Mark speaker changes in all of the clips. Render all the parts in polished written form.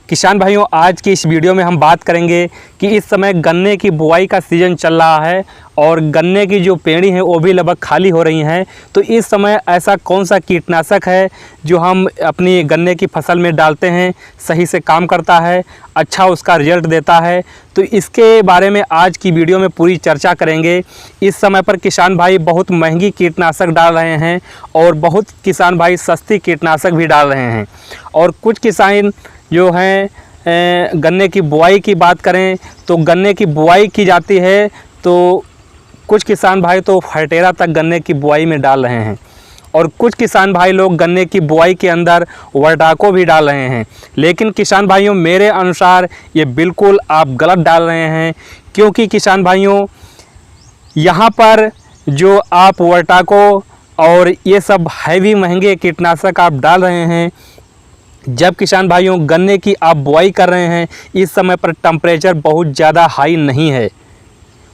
Speaker 1: किसान भाइयों, आज की इस वीडियो में हम बात करेंगे कि इस समय गन्ने की बुआई का सीज़न चल रहा है और गन्ने की जो पेड़ी हैं वो भी लगभग खाली हो रही हैं। तो इस समय ऐसा कौन सा कीटनाशक है जो हम अपनी गन्ने की फसल में डालते हैं, सही से काम करता है, अच्छा उसका रिजल्ट देता है। तो इसके बारे में आज की वीडियो में पूरी चर्चा करेंगे। इस समय पर किसान भाई बहुत महंगी कीटनाशक डाल रहे हैं और बहुत किसान भाई सस्ती कीटनाशक भी डाल रहे हैं। और कुछ किसान जो हैं गन्ने की बुआई की बात करें तो गन्ने की बुआई की जाती है तो कुछ किसान भाई तो फर्टेरा तक गन्ने की बुआई में डाल रहे हैं और कुछ किसान भाई लोग गन्ने की बुआई के अंदर वर्टाको भी डाल रहे हैं। लेकिन किसान भाइयों, मेरे अनुसार ये बिल्कुल आप गलत डाल रहे हैं, क्योंकि किसान भाइयों यहाँ पर जो आप वर्टाको और ये सब हैवी महंगे कीटनाशक आप डाल रहे हैं, जब किसान भाइयों गन्ने की आप बुआई कर रहे हैं, इस समय पर टेम्परेचर बहुत ज़्यादा हाई नहीं है,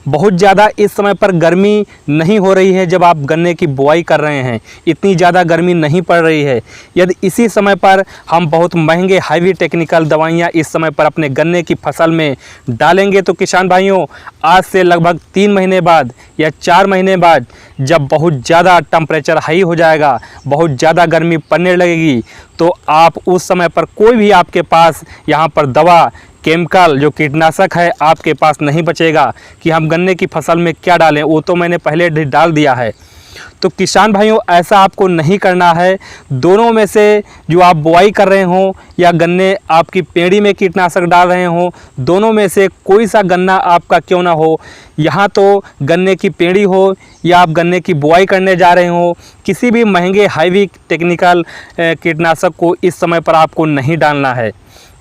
Speaker 1: बहुत ज़्यादा इस समय पर गर्मी नहीं हो रही है। जब आप गन्ने की बुआई कर रहे हैं इतनी ज़्यादा गर्मी नहीं पड़ रही है। यदि इसी समय पर हम बहुत महंगे हैवी टेक्निकल दवाइयाँ इस समय पर अपने गन्ने की फसल में डालेंगे तो किसान भाइयों आज से लगभग 3 महीने बाद या 4 महीने बाद जब बहुत ज़्यादा टेम्परेचर हाई हो जाएगा, बहुत ज़्यादा गर्मी पड़ने लगेगी, तो आप उस समय पर कोई भी आपके पास यहाँ पर दवा केमिकल जो कीटनाशक है आपके पास नहीं बचेगा कि हम गन्ने की फसल में क्या डालें, वो तो मैंने पहले डाल दिया है। तो किसान भाइयों ऐसा आपको नहीं करना है। दोनों में से जो आप बुआई कर रहे हो या गन्ने आपकी पेड़ी में कीटनाशक डाल रहे हो, दोनों में से कोई सा गन्ना आपका क्यों ना हो, यहाँ तो गन्ने की पेड़ी हो या आप गन्ने की बुआई करने जा रहे हो, किसी भी महंगे हैवी टेक्निकल कीटनाशक को इस समय पर आपको नहीं डालना है।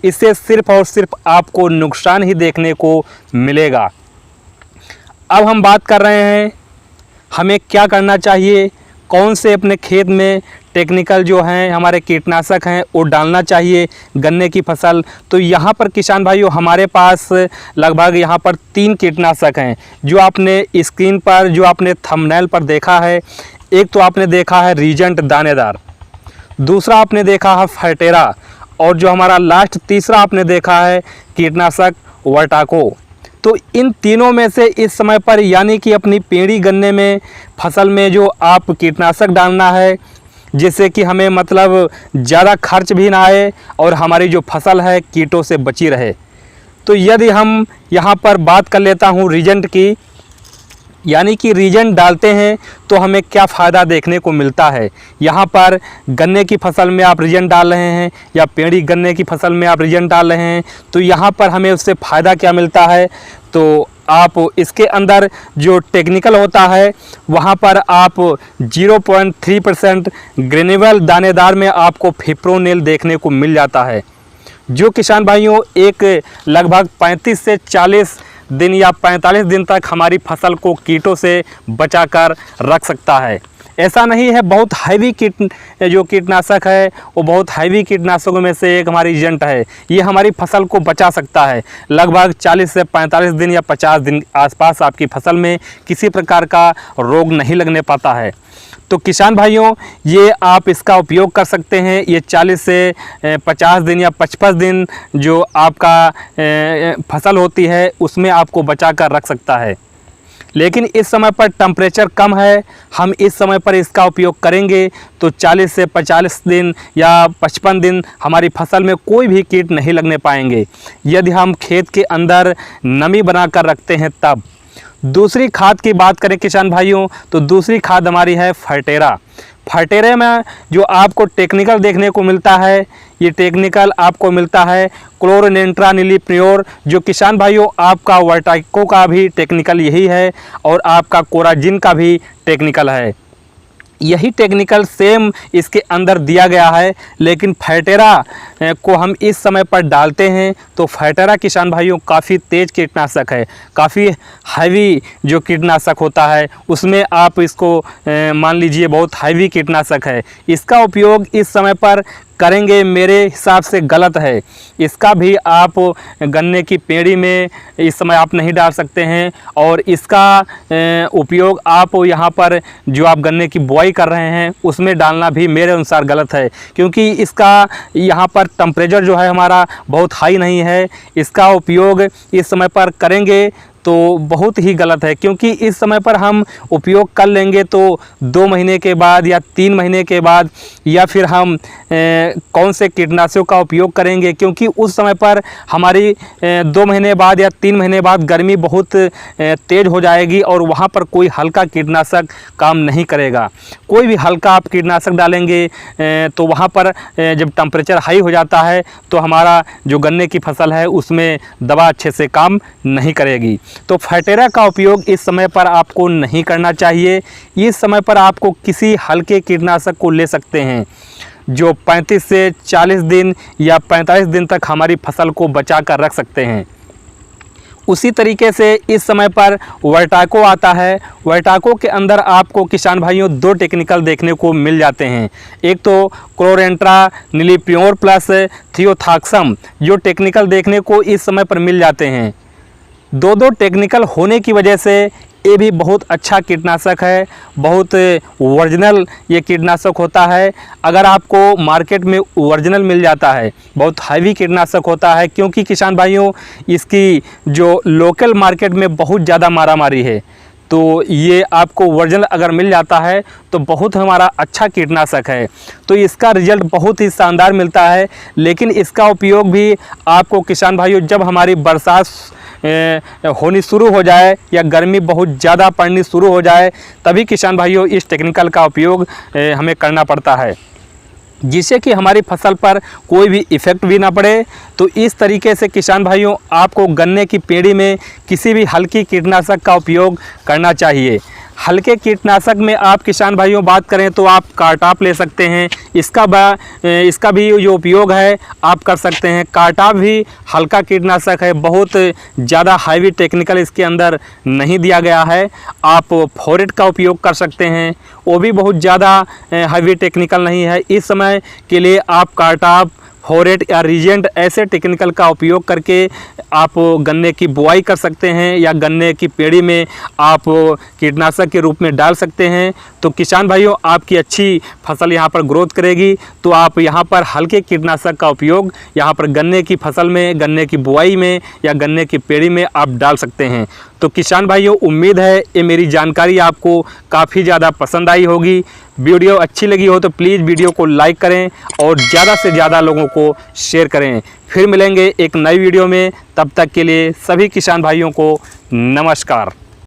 Speaker 1: इससे सिर्फ और सिर्फ आपको नुकसान ही देखने को मिलेगा। अब हम बात कर रहे हैं हमें क्या करना चाहिए, कौन से अपने खेत में टेक्निकल जो हैं हमारे कीटनाशक हैं वो डालना चाहिए गन्ने की फसल। तो यहाँ पर किसान भाइयों हमारे पास लगभग यहाँ पर 3 कीटनाशक हैं जो आपने स्क्रीन पर, जो आपने थंबनेल पर देखा है। एक तो आपने देखा है रीजेंट दानेदार, दूसरा आपने देखा है फर्टेरा, और जो हमारा लास्ट तीसरा आपने देखा है कीटनाशक वर्टाको। तो इन तीनों में से इस समय पर यानी कि अपनी पेड़ी गन्ने में फसल में जो आप कीटनाशक डालना है, जिससे कि हमें मतलब ज़्यादा खर्च भी ना आए और हमारी जो फसल है कीटों से बची रहे। तो यदि हम यहाँ पर बात कर लेता हूँ रीजेंट की, यानी कि रीजेंट डालते हैं तो हमें क्या फ़ायदा देखने को मिलता है। यहाँ पर गन्ने की फसल में आप रीजेंट डाल रहे हैं या पेड़ी गन्ने की फसल में आप रीजेंट डाल रहे हैं, तो यहाँ पर हमें उससे फ़ायदा क्या मिलता है। तो आप इसके अंदर जो टेक्निकल होता है वहाँ पर आप 0.3% ग्रेन्युअल दानेदार में आपको फिप्रोनिल देखने को मिल जाता है, जो किसान भाइयों एक लगभग 35 से 40 दिन या 45 दिन तक हमारी फसल को कीटों से बचाकर रख सकता है। ऐसा नहीं है बहुत हैवी जो कीटनाशक है वो बहुत हैवी कीटनाशकों में से एक हमारी एजेंट है, ये हमारी फसल को बचा सकता है। लगभग 40 से 45 दिन या 50 दिन आसपास आपकी फसल में किसी प्रकार का रोग नहीं लगने पाता है। तो किसान भाइयों ये आप इसका उपयोग कर सकते हैं। ये 40 से 50 दिन या 55 दिन जो आपका फसल होती है उसमें आपको बचा कर रख सकता है। लेकिन इस समय पर टेम्परेचर कम है, हम इस समय पर इसका उपयोग करेंगे तो 40 से 45 दिन या 55 दिन हमारी फसल में कोई भी कीट नहीं लगने पाएंगे, यदि हम खेत के अंदर नमी बना कर रखते हैं तब। दूसरी खाद की बात करें किसान भाइयों तो दूसरी खाद हमारी है फर्टेरा। फर्टेरा में जो आपको टेक्निकल देखने को मिलता है, ये टेक्निकल आपको मिलता है क्लोरोनिट्रानिलीप्रियोर, जो किसान भाइयों आपका वर्टाको का भी टेक्निकल यही है और आपका कोराजिन का भी टेक्निकल है। यही टेक्निकल सेम इसके अंदर दिया गया है। लेकिन फर्टेरा को हम इस समय पर डालते हैं तो फर्टेरा किसान भाइयों काफ़ी तेज़ कीटनाशक है, काफ़ी हैवी जो कीटनाशक होता है उसमें आप इसको मान लीजिए बहुत हैवी कीटनाशक है। इसका उपयोग इस समय पर करेंगे मेरे हिसाब से गलत है। इसका भी आप गन्ने की पेड़ी में इस समय आप नहीं डाल सकते हैं, और इसका उपयोग आप यहाँ पर जो आप गन्ने की बुआई कर रहे हैं उसमें डालना भी मेरे अनुसार गलत है, क्योंकि इसका यहाँ पर टेम्परेचर जो है हमारा बहुत हाई नहीं है। इसका उपयोग इस समय पर करेंगे तो बहुत ही गलत है, क्योंकि इस समय पर हम उपयोग कर लेंगे तो 2 महीने के बाद या 3 महीने के बाद, या फिर हम कौन से कीटनाशकों का उपयोग करेंगे, क्योंकि उस समय पर हमारी 2 महीने बाद या 3 महीने बाद गर्मी बहुत तेज़ हो जाएगी और वहाँ पर कोई हल्का कीटनाशक काम नहीं करेगा। कोई भी हल्का आप कीटनाशक डालेंगे तो वहाँ पर जब टेम्परेचर हाई हो जाता है तो हमारा जो गन्ने की फसल है उसमें दवा अच्छे से काम नहीं करेगी। तो फर्टेरा का उपयोग इस समय पर आपको नहीं करना चाहिए। इस समय पर आपको किसी हल्के कीटनाशक को ले सकते हैं जो 35 से 40 दिन या 45 दिन तक हमारी फसल को बचा कर रख सकते हैं। उसी तरीके से इस समय पर वर्टाको आता है। वर्टाको के अंदर आपको किसान भाइयों 2 टेक्निकल देखने को मिल जाते हैं। एक तो क्लोरेंट्रा नीलीप्योर प्लस थियोथाक्सम जो टेक्निकल देखने को इस समय पर मिल जाते हैं। 2 टेक्निकल होने की वजह से ये भी बहुत अच्छा कीटनाशक है, बहुत ओरिजिनल ये कीटनाशक होता है। अगर आपको मार्केट में ओरिजिनल मिल जाता है, बहुत हैवी कीटनाशक होता है, क्योंकि किसान भाइयों इसकी जो लोकल मार्केट में बहुत ज़्यादा मारामारी है, तो ये आपको ओरिजिनल अगर मिल जाता है तो बहुत हमारा अच्छा कीटनाशक है, तो इसका रिजल्ट बहुत ही शानदार मिलता है। लेकिन इसका उपयोग भी आपको किसान भाइयों जब हमारी बरसात होनी शुरू हो जाए या गर्मी बहुत ज़्यादा पड़नी शुरू हो जाए तभी किसान भाइयों इस टेक्निकल का उपयोग हमें करना पड़ता है, जिससे कि हमारी फसल पर कोई भी इफ़ेक्ट भी ना पड़े। तो इस तरीके से किसान भाइयों आपको गन्ने की पेड़ी में किसी भी हल्की कीटनाशक का उपयोग करना चाहिए। हल्के कीटनाशक में आप किसान भाइयों बात करें तो आप कार्टाप ले सकते हैं। इसका भी जो उपयोग है आप कर सकते हैं। कार्टाप भी हल्का कीटनाशक है, बहुत ज़्यादा हैवी टेक्निकल इसके अंदर नहीं दिया गया है। आप फोरेट का उपयोग कर सकते हैं, वो भी बहुत ज़्यादा हैवी टेक्निकल नहीं है। इस समय के लिए आप कार्टाप, फोरेट या रीजेंट ऐसे टेक्निकल का उपयोग करके आप गन्ने की बुआई कर सकते हैं या गन्ने की पेड़ी में आप कीटनाशक के रूप में डाल सकते हैं। तो किसान भाइयों आपकी अच्छी फसल यहाँ पर ग्रोथ करेगी। तो आप यहाँ पर हल्के कीटनाशक का उपयोग यहाँ पर गन्ने की फसल में, गन्ने की बुआई में या गन्ने की पेड़ी में आप डाल सकते हैं। तो किसान भाइयों उम्मीद है ये मेरी जानकारी आपको काफ़ी ज़्यादा पसंद आई होगी। वीडियो अच्छी लगी हो तो प्लीज़ वीडियो को लाइक करें और ज़्यादा से ज़्यादा लोगों को शेयर करें। फिर मिलेंगे एक नई वीडियो में, तब तक के लिए सभी किसान भाइयों को नमस्कार।